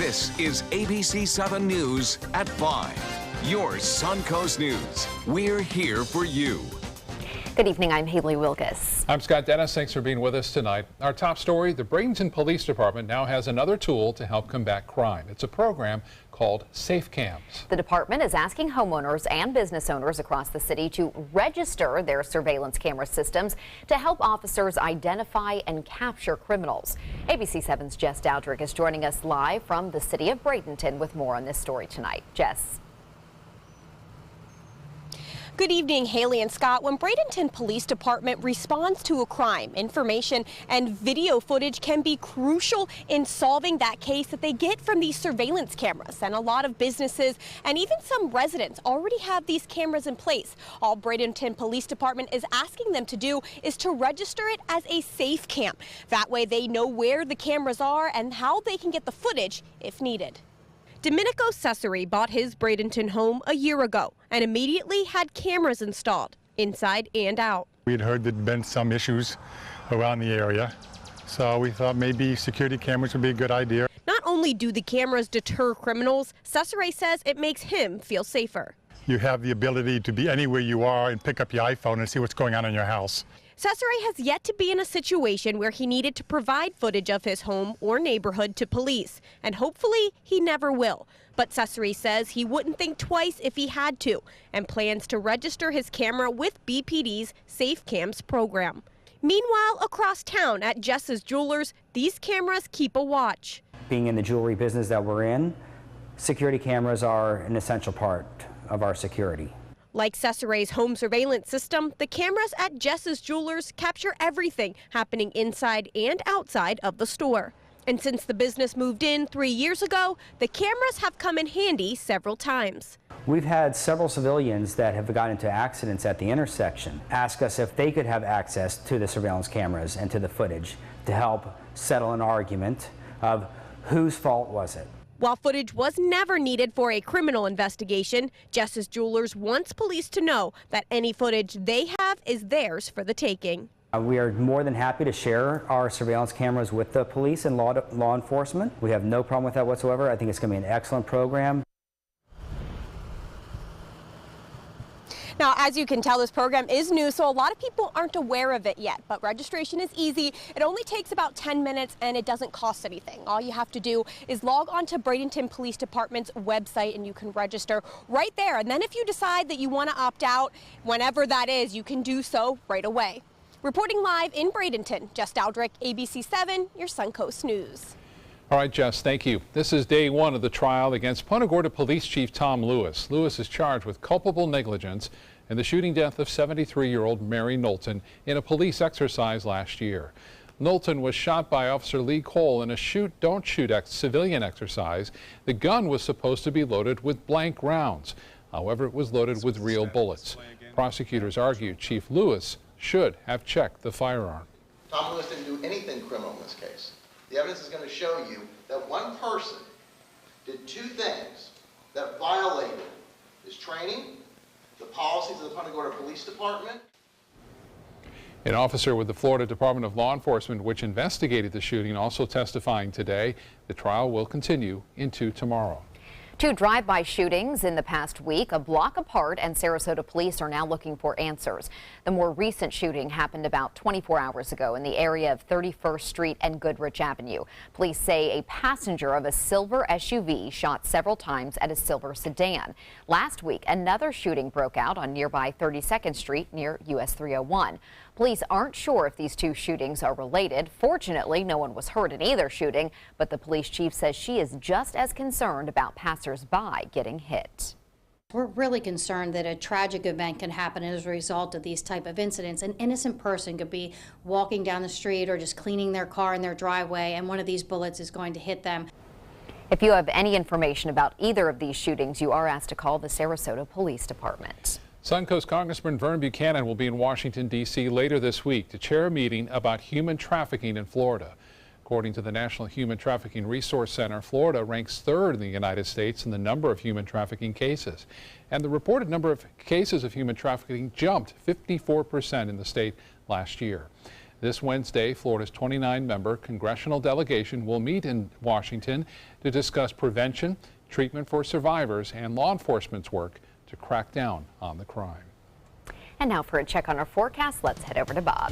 This is ABC7 News at 5. Your Suncoast News. We're here for you. Good evening, I'm Haley Wilkes. I'm Scott Dennis. Thanks for being with us tonight. Our top story, the Bradenton Police Department now has another tool to help combat crime. It's a program called Safe Cams. The department is asking homeowners and business owners across the city to register their surveillance camera systems to help officers identify and capture criminals. ABC7's Jess Dowdrick is joining us live from the city of Bradenton with more on this story tonight. Jess. Good evening, Haley and Scott. When Bradenton Police Department responds to a crime, information and video footage can be crucial in solving that case that they get from these surveillance cameras. And a lot of businesses and even some residents already have these cameras in place. All Bradenton Police Department is asking them to do is to register it as a safe cam. That way they know where the cameras are and how they can get the footage if needed. Domenico Cesare bought his Bradenton home a year ago and immediately had cameras installed inside and out. We had heard there'd been some issues around the area, so we thought maybe security cameras would be a good idea. Not only do the cameras deter criminals, Cesare says it makes him feel safer. You have the ability to be anywhere you are and pick up your iPhone and see what's going on in your house. Cesare has yet to be in a situation where he needed to provide footage of his home or neighborhood to police, and hopefully he never will. But Cesare says he wouldn't think twice if he had to, and plans to register his camera with BPD's Safe Cams program. Meanwhile, across town at Jess's Jewelers, these cameras keep a watch. Being in the jewelry business that we're in, security cameras are an essential part of our security. Like Cesare's home surveillance system, the cameras at Jess's Jewelers capture everything happening inside and outside of the store. And since the business moved in 3 years ago, the cameras have come in handy several times. We've had several civilians that have gotten into accidents at the intersection ask us if they could have access to the surveillance cameras and to the footage to help settle an argument of whose fault was it. While footage was never needed for a criminal investigation, Jess's Jewelers wants police to know that any footage they have is theirs for the taking. We are more than happy to share our surveillance cameras with the police and law enforcement. We have no problem with that whatsoever. I think it's going to be an excellent program. Now, as you can tell, this program is new, so a lot of people aren't aware of it yet, but registration is easy. It only takes about 10 minutes and it doesn't cost anything. All you have to do is log on to Bradenton Police Department's website and you can register right there. And then if you decide that you want to opt out, whenever that is, you can do so right away. Reporting live in Bradenton, Jess Dowdrick, ABC7, your Suncoast News. All right, Jess, thank you. This is day one of the trial against Punta Gorda Police Chief Tom Lewis. Lewis is charged with culpable negligence in the shooting death of 73-year-old Mary Knowlton in a police exercise last year. Knowlton was shot by Officer Lee Cole in a shoot-don't-shoot civilian exercise. The gun was supposed to be loaded with blank rounds. However, it was loaded with real bullets. Prosecutors argue Chief Lewis should have checked the firearm. Tom Lewis didn't do anything criminal in this case. The evidence is going to show you that one person did two things that violated his training, the policies of the Punta Gorda Police Department. An officer with the Florida Department of Law Enforcement, which investigated the shooting, also testifying today. The trial will continue into tomorrow. Two drive-by shootings in the past week, a block apart, and Sarasota police are now looking for answers. The more recent shooting happened about 24 hours ago in the area of 31st Street and Goodrich Avenue. Police say a passenger of a silver SUV shot several times at a silver sedan. Last week, another shooting broke out on nearby 32nd Street near US 301. Police aren't sure if these two shootings are related. Fortunately, no one was hurt in either shooting, but the police chief says she is just as concerned about passers-by getting hit. We're really concerned that a tragic event can happen as a result of these type of incidents. An innocent person could be walking down the street or just cleaning their car in their driveway, and one of these bullets is going to hit them. If you have any information about either of these shootings, you are asked to call the Sarasota Police Department. Suncoast Congressman Vernon Buchanan will be in Washington, D.C. later this week to chair a meeting about human trafficking in Florida. According to the National Human Trafficking Resource Center, Florida ranks third in the United States in the number of human trafficking cases. And the reported number of cases of human trafficking jumped 54% in the state last year. This Wednesday, Florida's 29-member congressional delegation will meet in Washington to discuss prevention, treatment for survivors, and law enforcement's work to crack down on the crime. And now for a check on our forecast, let's head over to Bob.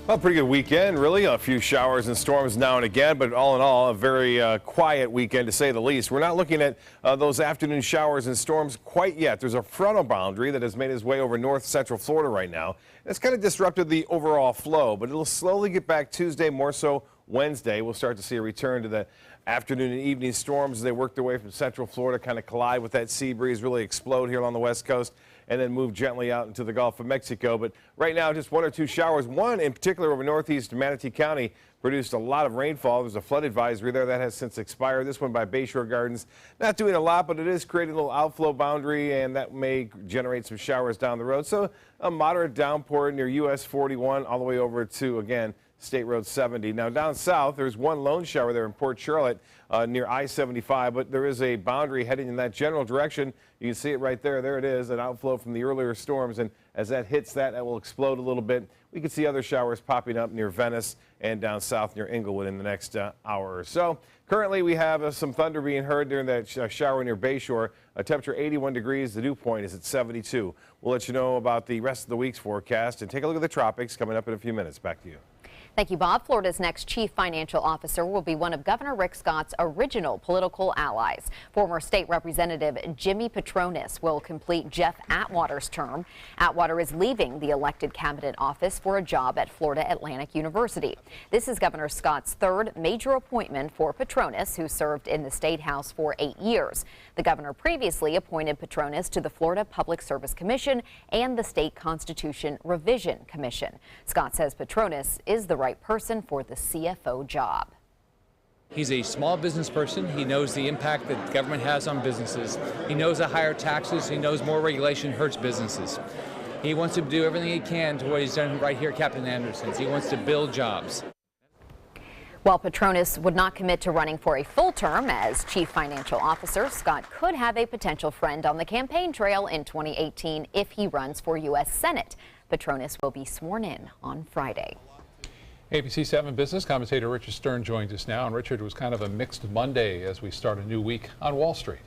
Well, pretty good weekend, really. A few showers and storms now and again, but all in all, a very quiet weekend to say the least. We're not looking at those afternoon showers and storms quite yet. There's a frontal boundary that has made its way over north central Florida right now. It's kind of disrupted the overall flow, but it'll slowly get back Tuesday, more so Wednesday. We'll start to see a return to the afternoon and evening storms as they work their way from central Florida, kind of collide with that sea breeze, really explode here along the west coast, and then move gently out into the Gulf of Mexico. But right now, just one or two showers. One in particular over northeast Manatee County produced a lot of rainfall. There's a flood advisory there that has since expired. This one by Bayshore Gardens, not doing a lot, but it is creating a little outflow boundary, and that may generate some showers down the road. So a moderate downpour near US 41 all the way over to, again, State Road 70. Now down south, there's one lone shower there in Port Charlotte near I-75, but there is a boundary heading in that general direction. You can see it right there. There it is, an outflow from the earlier storms, and as that hits that will explode a little bit. We can see other showers popping up near Venice and down south near Inglewood in the next hour or so. Currently, we have some thunder being heard during that shower near Bayshore. Temperature 81 degrees. The dew point is at 72. We'll let you know about the rest of the week's forecast and take a look at the tropics coming up in a few minutes. Back to you. Thank you, Bob. Florida's next chief financial officer will be one of Governor Rick Scott's original political allies. Former state representative Jimmy Patronus will complete Jeff Atwater's term. Atwater is leaving the elected cabinet office for a job at Florida Atlantic University. This is Governor Scott's third major appointment for Patronus, who served in the State House for 8 years. The governor previously appointed Patronus to the Florida Public Service Commission and the State Constitution Revision Commission. Scott says Patronus is the right person for the CFO job. He's a small business person. He knows the impact that government has on businesses. He knows that higher taxes, he knows more regulation hurts businesses. He wants to do everything he can to what he's done right here at Captain Anderson's. He wants to build jobs. While Patronus would not commit to running for a full term as chief financial officer, Scott could have a potential friend on the campaign trail in 2018 if he runs for U.S. Senate. Patronus will be sworn in on Friday. ABC7 business commentator Richard Stern joins us now. And Richard, was kind of a mixed Monday as we start a new week on Wall Street.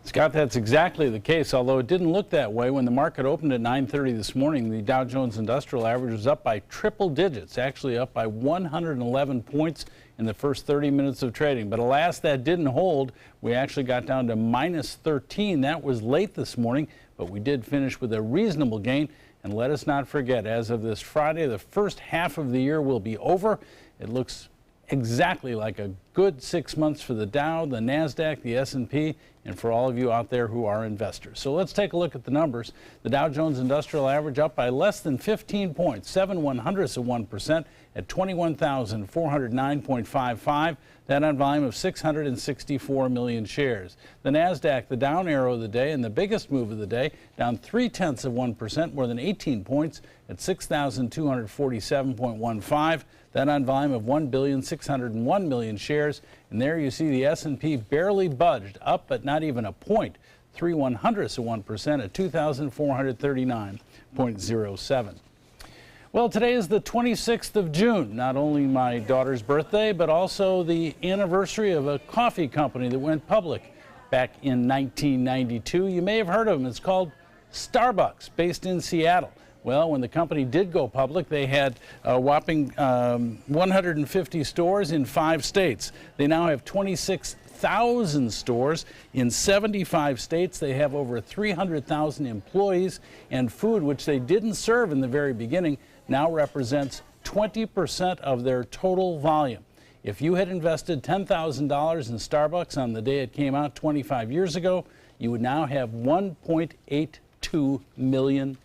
Scott, that's exactly the case, although it didn't look that way. When the market opened at 9:30 this morning, the Dow Jones Industrial Average was up by triple digits, actually up by 111 points in the first 30 minutes of trading. But alas, that didn't hold. We actually got down to minus 13. That was late this morning, but we did finish with a reasonable gain. And let us not forget, as of this Friday, the first half of the year will be over. It looks exactly like a good 6 months for the Dow, the NASDAQ, the S&P, and for all of you out there who are investors. So let's take a look at the numbers. The Dow Jones Industrial Average up by less than 15 points, 0.07% at 21,409.55. That on volume of 664 million shares. The NASDAQ, the down arrow of the day and the biggest move of the day, down 0.3%, more than 18 points at 6,247.15. That on volume of 1,601 million shares. And there you see the S&P barely budged, up but not even a point, 0.03% at 2,439.07. Well, today is the 26th of June, not only my daughter's birthday, but also the anniversary of a coffee company that went public back in 1992. You may have heard of them. It's called Starbucks, based in Seattle. Well, when the company did go public, they had a whopping 150 stores in 5 states. They now have 26,000 stores in 75 states. They have over 300,000 employees, and food, which they didn't serve in the very beginning, now represents 20% of their total volume. If you had invested $10,000 in Starbucks on the day it came out 25 years ago, you would now have $1.82 million.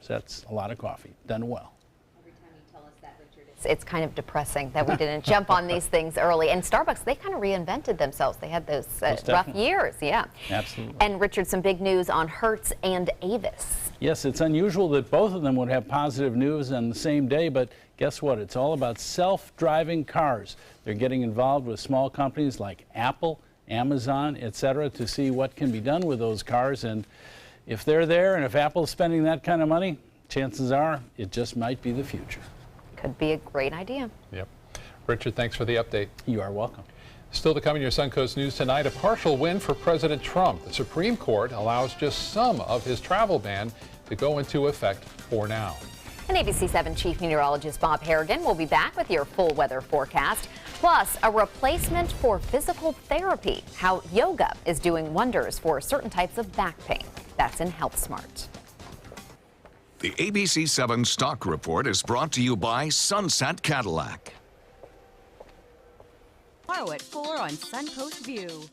That's a lot of coffee. Done well. Every time you tell us that, Richard, it's kind of depressing that we didn't jump on these things early. And Starbucks, they kind of reinvented themselves. They had those rough years. Yeah. Absolutely. And Richard, some big news on Hertz and Avis. Yes, it's unusual that both of them would have positive news on the same day, but guess what? It's all about self-driving cars. They're getting involved with small companies like Apple, Amazon, etc., to see what can be done with those cars. And if they're there and if Apple's spending that kind of money, chances are it just might be the future. Could be a great idea. Yep. Richard, thanks for the update. You are welcome. Still to come in your Suncoast News tonight, a partial win for President Trump. The Supreme Court allows just some of his travel ban to go into effect for now. And ABC7 Chief Meteorologist Bob Harrigan will be back with your full weather forecast. Plus, a replacement for physical therapy. How yoga is doing wonders for certain types of back pain. That's in Health Smart. The ABC7 Stock Report is brought to you by Sunset Cadillac. Tomorrow at 4 on Suncoast View.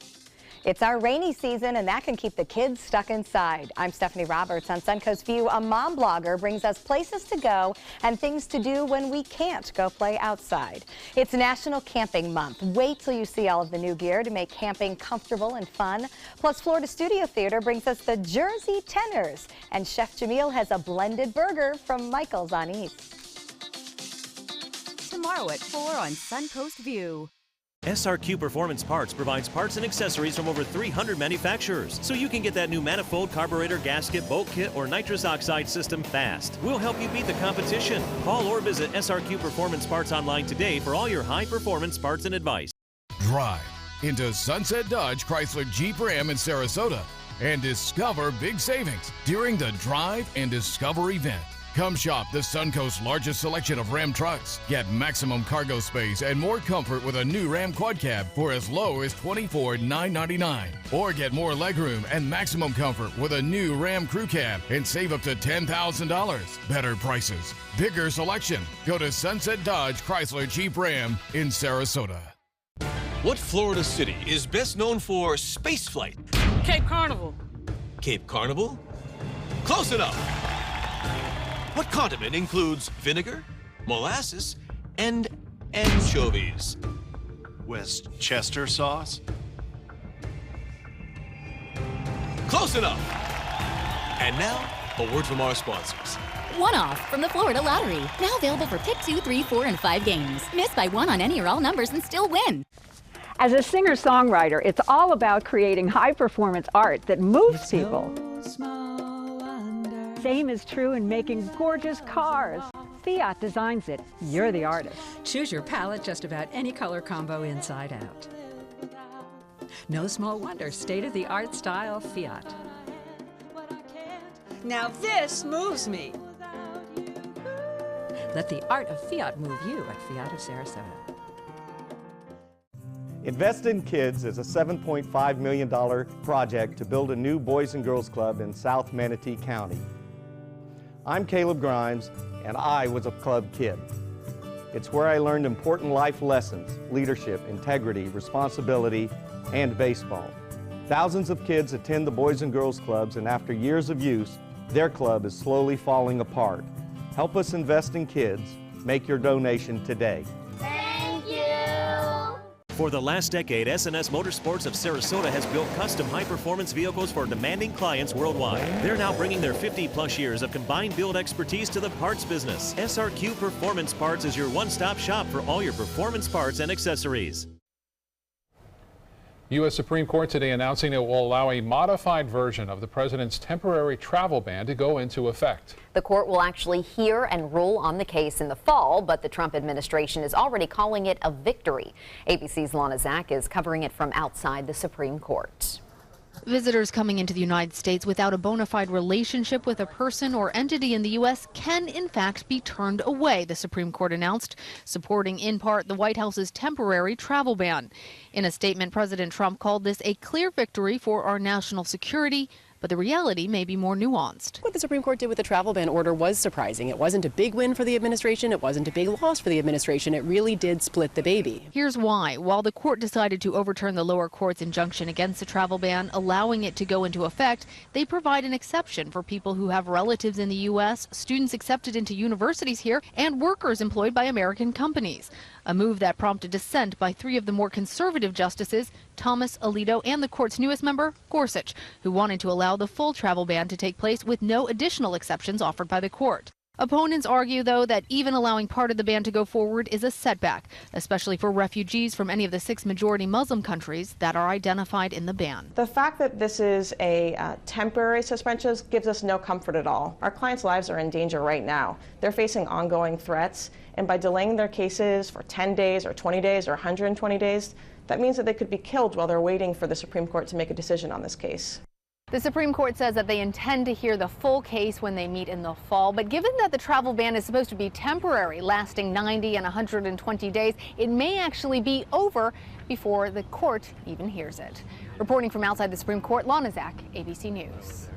It's our rainy season, and that can keep the kids stuck inside. I'm Stephanie Roberts on Suncoast View. A mom blogger brings us places to go and things to do when we can't go play outside. It's National Camping Month. Wait till you see all of the new gear to make camping comfortable and fun. Plus, Florida Studio Theater brings us the Jersey Tenors, and Chef Jamil has a blended burger from Michael's on East. Tomorrow at 4 on Suncoast View. SRQ Performance Parts provides parts and accessories from over 300 manufacturers, so you can get that new manifold, carburetor, gasket, bolt kit, or nitrous oxide system fast. We'll help you beat the competition. Call or visit SRQ Performance Parts online today for all your high-performance parts and advice. Drive into Sunset Dodge Chrysler Jeep Ram in Sarasota and discover big savings during the Drive and Discover event. Come shop the Suncoast's largest selection of Ram trucks. Get maximum cargo space and more comfort with a new Ram Quad Cab for as low as $24,999. Or get more legroom and maximum comfort with a new Ram Crew Cab and save up to $10,000. Better prices, bigger selection. Go to Sunset Dodge Chrysler Jeep Ram in Sarasota. What Florida city is best known for spaceflight? Cape Carnival. Cape Carnival? Close enough. What condiment includes vinegar, molasses, and anchovies? Westchester sauce? Close enough. And now, a word from our sponsors. One-off from the Florida Lottery. Now available for pick 2, 3, 4, and 5 games. Miss by one on any or all numbers and still win. As a singer-songwriter, it's all about creating high-performance art that moves people. Same is true in making gorgeous cars. Fiat designs it. You're the artist. Choose your palette just about any color combo inside out. No small wonder, state-of-the-art style Fiat. Now this moves me. Let the art of Fiat move you at Fiat of Sarasota. Invest in Kids is a $7.5 million project to build a new Boys and Girls Club in South Manatee County. I'm Caleb Grimes, and I was a club kid. It's where I learned important life lessons, leadership, integrity, responsibility, and baseball. Thousands of kids attend the Boys and Girls Clubs, and after years of use, their club is slowly falling apart. Help us invest in kids. Make your donation today. For the last decade, S&S Motorsports of Sarasota has built custom high-performance vehicles for demanding clients worldwide. They're now bringing their 50-plus years of combined build expertise to the parts business. SRQ Performance Parts is your one-stop shop for all your performance parts and accessories. U.S. Supreme Court today announcing it will allow a modified version of the president's temporary travel ban to go into effect. The court will actually hear and rule on the case in the fall, but the Trump administration is already calling it a victory. ABC's Lana Zach is covering it from outside the Supreme Court. Visitors coming into the United States without a bona fide relationship with a person or entity in the U.S. can, in fact, be turned away, the Supreme Court announced, supporting in part the White House's temporary travel ban. In a statement, President Trump called this a clear victory for our national security, but the reality may be more nuanced. What the Supreme Court did with the travel ban order was surprising. It wasn't a big win for the administration. It wasn't a big loss for the administration. It really did split the baby. Here's why. While the court decided to overturn the lower court's injunction against the travel ban, allowing it to go into effect, they provide an exception for people who have relatives in the U.S., students accepted into universities here, and workers employed by American companies. A move that prompted dissent by 3 of the more conservative justices, Thomas, Alito, and the court's newest member, Gorsuch, who wanted to allow the full travel ban to take place with no additional exceptions offered by the court. Opponents argue, though, that even allowing part of the ban to go forward is a setback, especially for refugees from any of the 6 majority Muslim countries that are identified in the ban. The fact that this is a temporary suspension gives us no comfort at all. Our clients' lives are in danger right now. They're facing ongoing threats, and by delaying their cases for 10 days or 20 days or 120 days, that means that they could be killed while they're waiting for the Supreme Court to make a decision on this case. The Supreme Court says that they intend to hear the full case when they meet in the fall. But given that the travel ban is supposed to be temporary, lasting 90 and 120 days, it may actually be over before the court even hears it. Reporting from outside the Supreme Court, Lana Zach, ABC News.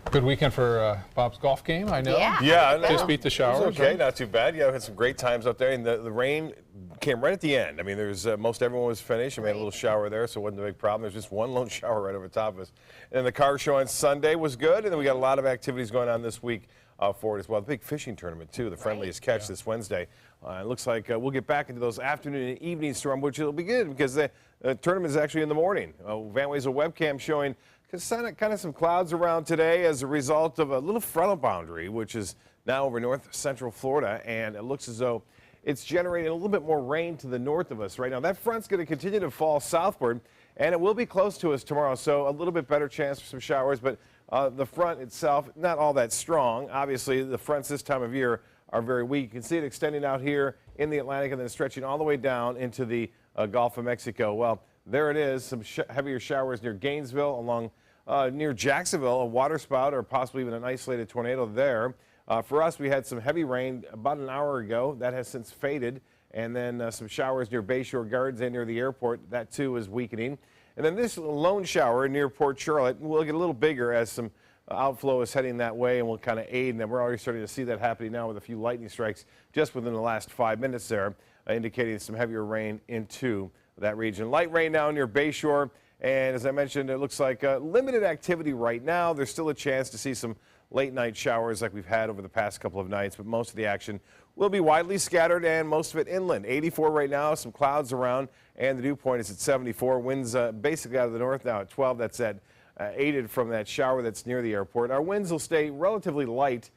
Good weekend for Bob's golf game, I know. Yeah, just beat the showers. Okay, right? not too bad. Yeah, we had some great times up there, and the rain came right at the end. I mean, there's most everyone was finished. We had a little shower there, so it wasn't a big problem. There's just one lone shower right over top of us. And the car show on Sunday was good, and then we got a lot of activities going on this week for it as well. The big fishing tournament too, the friendliest catch this Wednesday. It looks like we'll get back into those afternoon and evening storm, which will be good because the tournament is actually in the morning. Van Way's a webcam showing kind of some clouds around today as a result of a little frontal boundary, which is now over north central Florida, and it looks as though it's generating a little bit more rain to the north of us right now. That front's going to continue to fall southward, and it will be close to us tomorrow, so a little bit better chance for some showers, but the front itself, not all that strong. Obviously, the fronts this time of year are very weak. You can see it extending out here in the Atlantic and then stretching all the way down into the Gulf of Mexico. Well, there it is, some heavier showers near Gainesville, along near Jacksonville, a waterspout or possibly even an isolated tornado there. For us, we had some heavy rain about an hour ago. That has since faded. And then some showers near Bayshore Gardens and near the airport. That, too, is weakening. And then this lone shower near Port Charlotte will get a little bigger as some outflow is heading that way and will kind of aid. And then we're already starting to see that happening now with a few lightning strikes just within the last 5 minutes there, indicating some heavier rain into that region. Light rain now near Bayshore. And as I mentioned, it looks like limited activity right now. There's still a chance to see some late night showers like we've had over the past couple of nights, but most of the action will be widely scattered and most of it inland. 84 right now, some clouds around, and the dew point is at 74. Winds basically out of the north now at 12. That's aided from that shower that's near the airport. Our winds will stay relatively light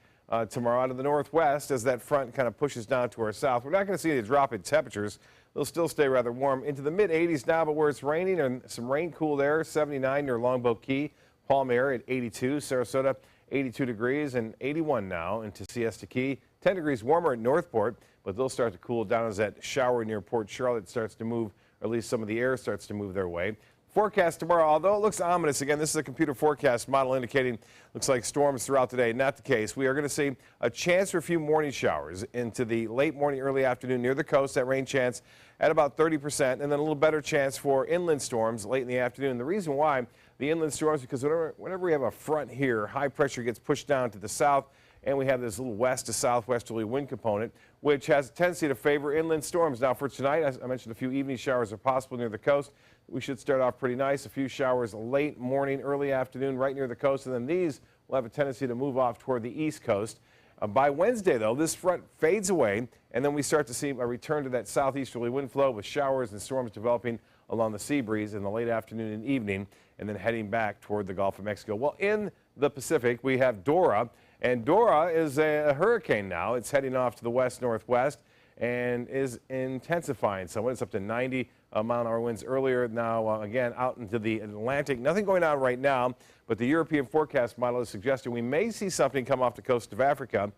tomorrow out of the northwest as that front kind of pushes down to our south. We're not going to see any drop in temperatures. They'll still stay rather warm into the mid-80s now, but where it's raining and some rain cool there, 79 near Longboat Key, Palm-Air at 82, Sarasota 82 degrees and 81 now into Siesta Key. 10 degrees warmer at Northport, but they'll start to cool down as that shower near Port Charlotte starts to move, or at least some of the air starts to move their way. Forecast tomorrow, although it looks ominous, again, this is a computer forecast model indicating looks like storms throughout the day. Not the case. We are going to see a chance for a few morning showers into the late morning, early afternoon near the coast. That rain chance at about 30%, and then a little better chance for inland storms late in the afternoon. The reason why the inland storms, because whenever we have a front here, high pressure gets pushed down to the south, and we have this little west to southwesterly wind component, which has a tendency to favor inland storms. Now for tonight, as I mentioned, a few evening showers are possible near the coast. We should start off pretty nice. A few showers late morning, early afternoon, right near the coast, and then these will have a tendency to move off toward the east coast. By Wednesday, though, this front fades away, and then we start to see a return to that southeasterly wind flow with showers and storms developing along the sea breeze in the late afternoon and evening, and then heading back toward the Gulf of Mexico. Well, in the Pacific, we have Dora, and Dora is a hurricane now. It's heading off to the west-northwest and is intensifying somewhat. It's up to 90 mile-an-hour winds earlier. Now, again, out into the Atlantic. Nothing going on right now, but the European forecast model is suggesting we may see something come off the coast of Africa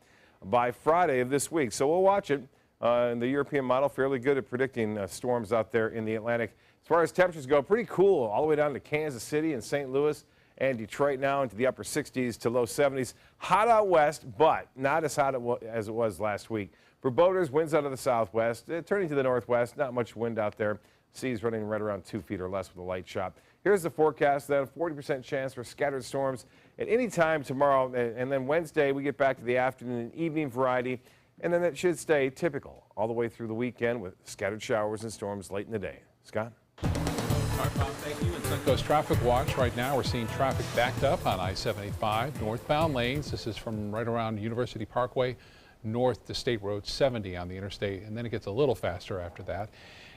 by Friday of this week. So we'll watch it. And the European model fairly good at predicting storms out there in the Atlantic. As far as temperatures go, pretty cool all the way down to Kansas City and St. Louis and Detroit now into the upper 60s to low 70s. Hot out west, but not as hot as it was last week. For boaters, winds out of the southwest, turning to the northwest, not much wind out there. Seas running right around 2 feet or less with a light shot. Here's the forecast then, 40% chance for scattered storms at any time tomorrow. And then Wednesday, we get back to the afternoon and evening variety. And then it should stay typical all the way through the weekend with scattered showers and storms late in the day. Scott? All right, Bob, thank you. In Suncoast Traffic Watch right now, we're seeing traffic backed up on I-75 northbound lanes. This is from right around University Parkway north to State Road 70 on the interstate, and then it gets a little faster after that.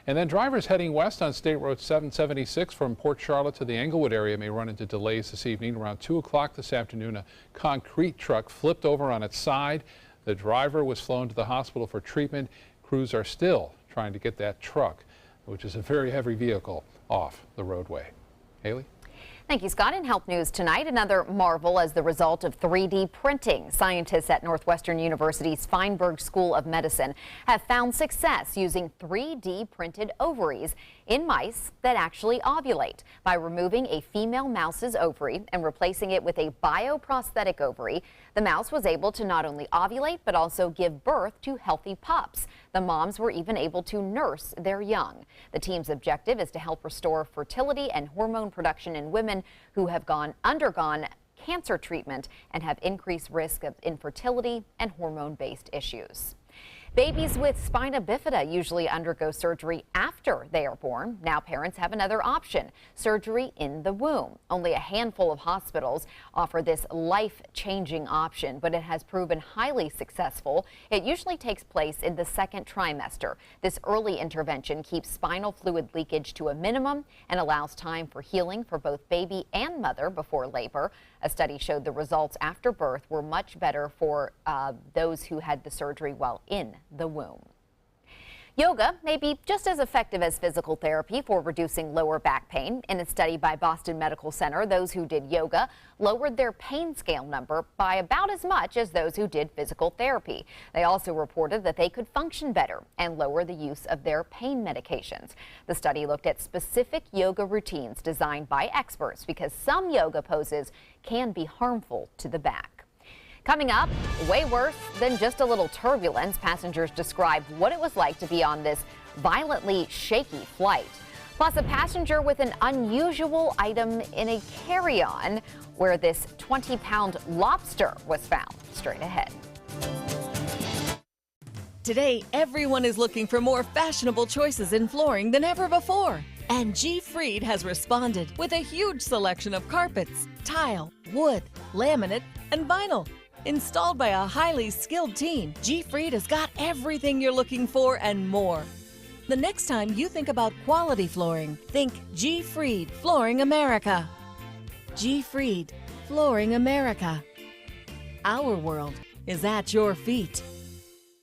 And then drivers heading west on State Road 776 from Port Charlotte to the Englewood area may run into delays this evening. Around 2 o'clock this afternoon, a concrete truck flipped over on its side. The driver was flown to the hospital for treatment. Crews are still trying to get that truck, which is a very heavy vehicle, off the roadway. Haley? Thank you, Scott. In Health News tonight, another marvel as the result of 3D printing. Scientists at Northwestern University's Feinberg School of Medicine have found success using 3D printed ovaries in mice that actually ovulate. By removing a female mouse's ovary and replacing it with a bioprosthetic ovary, the mouse was able to not only ovulate but also give birth to healthy pups. The moms were even able to nurse their young. The team's objective is to help restore fertility and hormone production in women who have undergone cancer treatment and have increased risk of infertility and hormone-based issues. Babies with spina bifida usually undergo surgery after they are born. Now parents have another option, surgery in the womb. Only a handful of hospitals offer this life-changing option, but it has proven highly successful. It usually takes place in the second trimester. This early intervention keeps spinal fluid leakage to a minimum and allows time for healing for both baby and mother before labor. A study showed the results after birth were much better for those who had the surgery while in the womb. Yoga may be just as effective as physical therapy for reducing lower back pain. In a study by Boston Medical Center, those who did yoga lowered their pain scale number by about as much as those who did physical therapy. They also reported that they could function better and lower the use of their pain medications. The study looked at specific yoga routines designed by experts because some yoga poses can be harmful to the back. Coming up, way worse than just a little turbulence. Passengers described what it was like to be on this violently shaky flight. Plus, a passenger with an unusual item in a carry-on where this 20-pound lobster was found. Straight ahead. Today, everyone is looking for more fashionable choices in flooring than ever before. And G. Fried has responded with a huge selection of carpets, tile, wood, laminate, and vinyl. Installed by a highly skilled team, G. Fried has got everything you're looking for and more. The next time you think about quality flooring, think G. Fried Flooring America. G. Fried Flooring America. Our world is at your feet.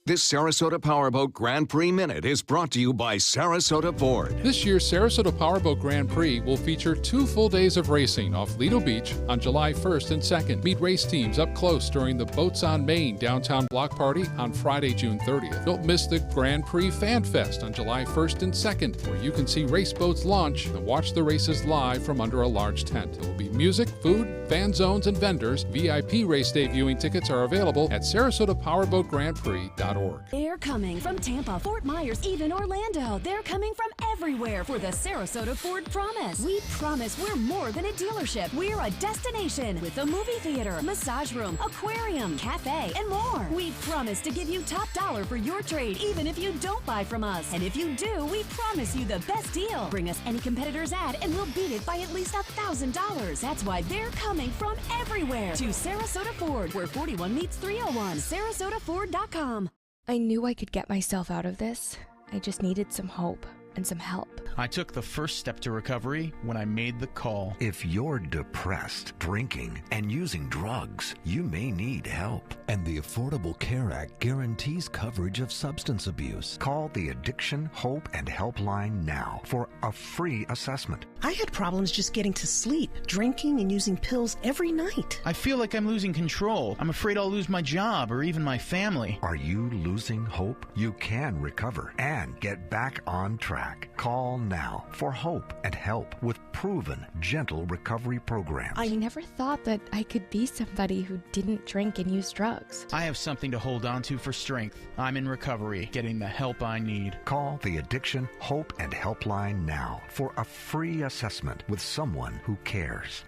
This Sarasota Powerboat Grand Prix Minute is brought to you by Sarasota Ford. This year's Sarasota Powerboat Grand Prix will feature 2 full days of racing off Lido Beach on July 1st and 2nd. Meet race teams up close during the Boats on Main downtown block party on Friday, June 30th. Don't miss the Grand Prix Fan Fest on July 1st and 2nd, where you can see race boats launch and watch the races live from under a large tent. There will be music, food, fan zones, and vendors. VIP race day viewing tickets are available at SarasotaPowerboatGrandPrix.org. They're coming from Tampa, Fort Myers, even Orlando. They're coming from everywhere for the Sarasota Ford Promise. We promise we're more than a dealership. We're a destination with a movie theater, massage room, aquarium, cafe, and more. We promise to give you top dollar for your trade, even if you don't buy from us. And if you do, we promise you the best deal. Bring us any competitor's ad and we'll beat it by at least $1,000. That's why they're coming from everywhere to Sarasota Ford, where 41 meets 301. SarasotaFord.com. I knew I could get myself out of this. I just needed some hope and some help. I took the first step to recovery when I made the call. If you're depressed, drinking, and using drugs, you may need help. And the Affordable Care Act guarantees coverage of substance abuse. Call the Addiction, Hope, and Helpline now for a free assessment. I had problems just getting to sleep, drinking and using pills every night. I feel like I'm losing control. I'm afraid I'll lose my job or even my family. Are you losing hope? You can recover and get back on track. Call now for hope and help with proven, gentle recovery programs. I never thought that I could be somebody who didn't drink and use drugs. I have something to hold on to for strength. I'm in recovery, getting the help I need. Call the Addiction, Hope, and Helpline now for a free assessment with someone who cares.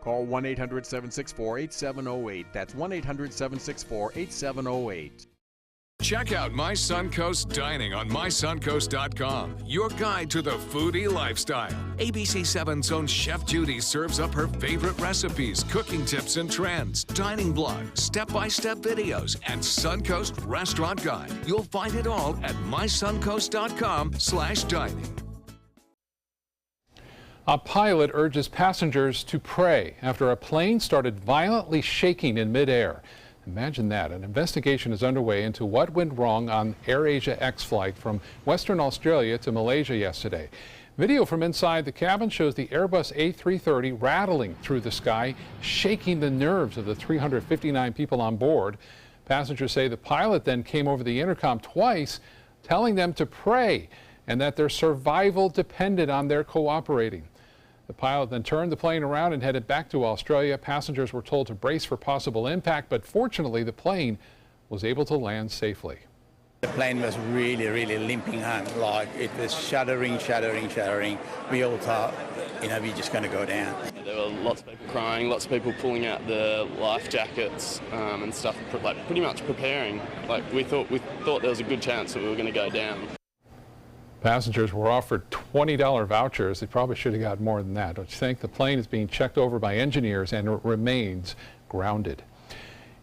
Call 1-800-764-8708. That's 1-800-764-8708. Check out My Suncoast Dining on mysuncoast.com, your guide to the foodie lifestyle. ABC7's own Chef Judy serves up her favorite recipes, cooking tips and trends, dining blogs, step-by-step videos, and Suncoast Restaurant Guide. You'll find it all at mysuncoast.com/dining. A pilot urges passengers to pray after a plane started violently shaking in midair. Imagine that. An investigation is underway into what went wrong on AirAsia X flight from Western Australia to Malaysia yesterday. Video from inside the cabin shows the Airbus A330 rattling through the sky, shaking the nerves of the 359 people on board. Passengers say the pilot then came over the intercom twice, telling them to pray and that their survival depended on their cooperating. The pilot then turned the plane around and headed back to Australia. Passengers were told to brace for possible impact, but fortunately the plane was able to land safely. The plane was really limping on, like it was shuddering. We all thought, we're just going to go down. There were lots of people crying, lots of people pulling out the life jackets and stuff, like pretty much preparing. Like we thought there was a good chance that we were going to go down. Passengers were offered $20 vouchers. They probably should have got more than that. Don't you think? The plane is being checked over by engineers and remains grounded.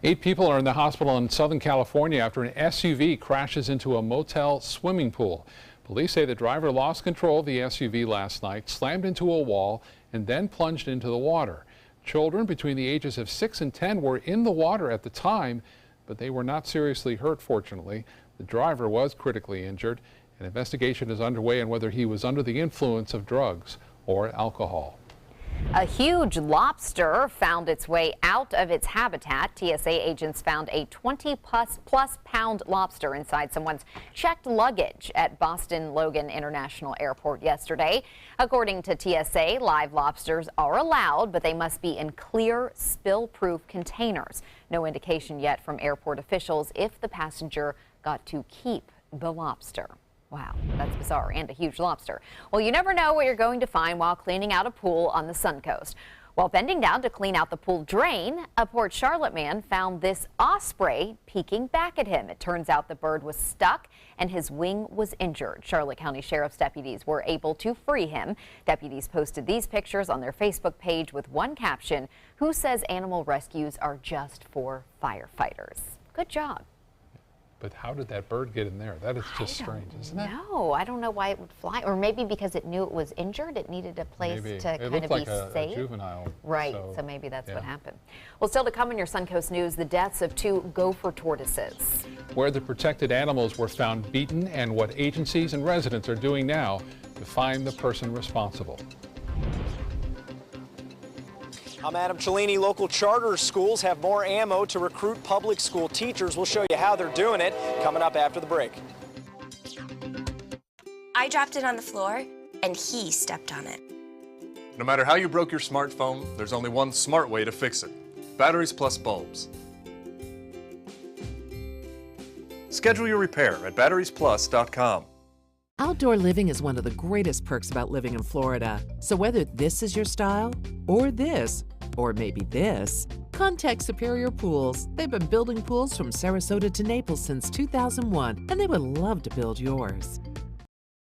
8 people are in the hospital in Southern California after an SUV crashes into a motel swimming pool. Police say the driver lost control of the SUV last night, slammed into a wall, and then plunged into the water. Children between the ages of 6 and 10 were in the water at the time, but they were not seriously hurt, fortunately. The driver was critically injured. An investigation is underway on whether he was under the influence of drugs or alcohol. A huge lobster found its way out of its habitat. TSA agents found a 20-plus pound lobster inside someone's checked luggage at Boston Logan International Airport yesterday. According to TSA, live lobsters are allowed, but they must be in clear, spill-proof containers. No indication yet from airport officials if the passenger got to keep the lobster. Wow, that's bizarre, and a huge lobster. Well, you never know what you're going to find while cleaning out a pool on the Suncoast. While bending down to clean out the pool drain, a Port Charlotte man found this osprey peeking back at him. It turns out the bird was stuck and his wing was injured. Charlotte County Sheriff's deputies were able to free him. Deputies posted these pictures on their Facebook page with one caption, "Who says animal rescues are just for firefighters?" Good job. But how did that bird get in there? That is just strange, isn't it? No, I don't know why it would fly. Or maybe because it knew it was injured, it needed a place to kind of be safe. A juvenile. Right, so maybe that's what happened. Well, still to come in your Suncoast News, the deaths of 2 gopher tortoises. Where the protected animals were found beaten and what agencies and residents are doing now to find the person responsible. I'm Adam Cellini. Local charter schools have more ammo to recruit public school teachers. We'll show you how they're doing it coming up after the break. I dropped it on the floor and he stepped on it. No matter how you broke your smartphone, there's only one smart way to fix it. Batteries plus bulbs. Schedule your repair at batteriesplus.com. Outdoor living is one of the greatest perks about living in Florida. So whether this is your style, or this, or maybe this, contact Superior Pools. They've been building pools from Sarasota to Naples since 2001, and they would love to build yours.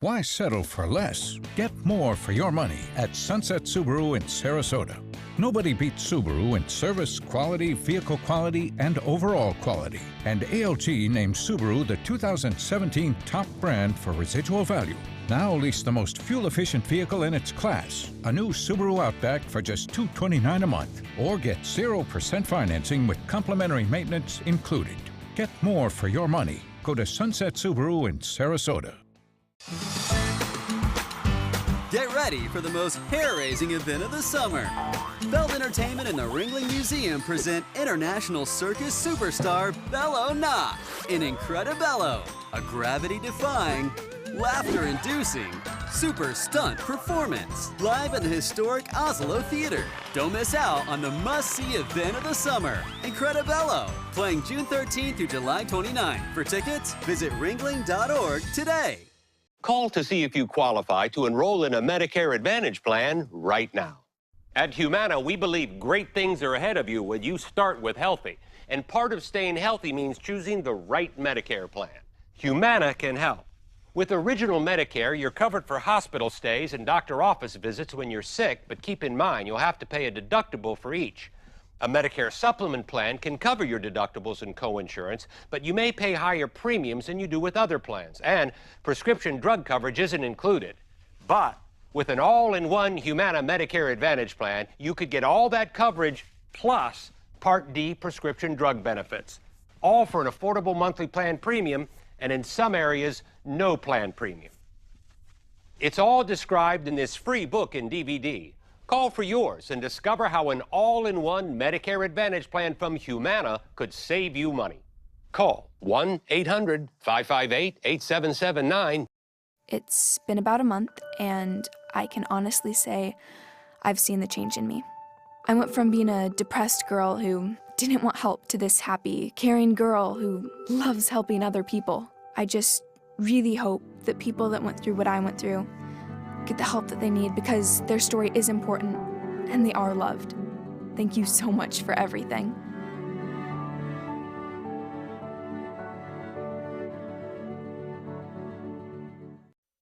Why settle for less? Get more for your money at Sunset Subaru in Sarasota. Nobody beats Subaru in service, quality, vehicle quality, and overall quality. And ALG named Subaru the 2017 top brand for residual value. Now lease the most fuel-efficient vehicle in its class. A new Subaru Outback for just $229 a month. Or get 0% financing with complimentary maintenance included. Get more for your money. Go to Sunset Subaru in Sarasota. Get ready for the most hair-raising event of the summer. Belt Entertainment and the Ringling Museum present international circus superstar Bello Knott in NCRedible, a gravity-defying, laughter-inducing, super stunt performance live at the historic Oslo Theater. Don't miss out on the must-see event of the summer, NCRedible, playing June 13th through July 29th. For tickets, visit ringling.org today. Call to see if you qualify to enroll in a Medicare Advantage plan right now. At Humana, we believe great things are ahead of you when you start with healthy. And part of staying healthy means choosing the right Medicare plan. Humana can help. With Original Medicare, you're covered for hospital stays and doctor office visits when you're sick, but keep in mind you'll have to pay a deductible for each. A Medicare supplement plan can cover your deductibles and co-insurance, but you may pay higher premiums than you do with other plans. And prescription drug coverage isn't included. But with an all-in-one Humana Medicare Advantage plan, you could get all that coverage plus Part D prescription drug benefits, all for an affordable monthly plan premium, and in some areas, no plan premium. It's all described in this free book and DVD. Call for yours and discover how an all-in-one Medicare Advantage plan from Humana could save you money. Call 1-800-558-8779. It's been about a month, and I can honestly say I've seen the change in me. I went from being a depressed girl who didn't want help to this happy, caring girl who loves helping other people. I just really hope that people that went through what I went through get the help that they need, because their story is important and they are loved. Thank you so much for everything.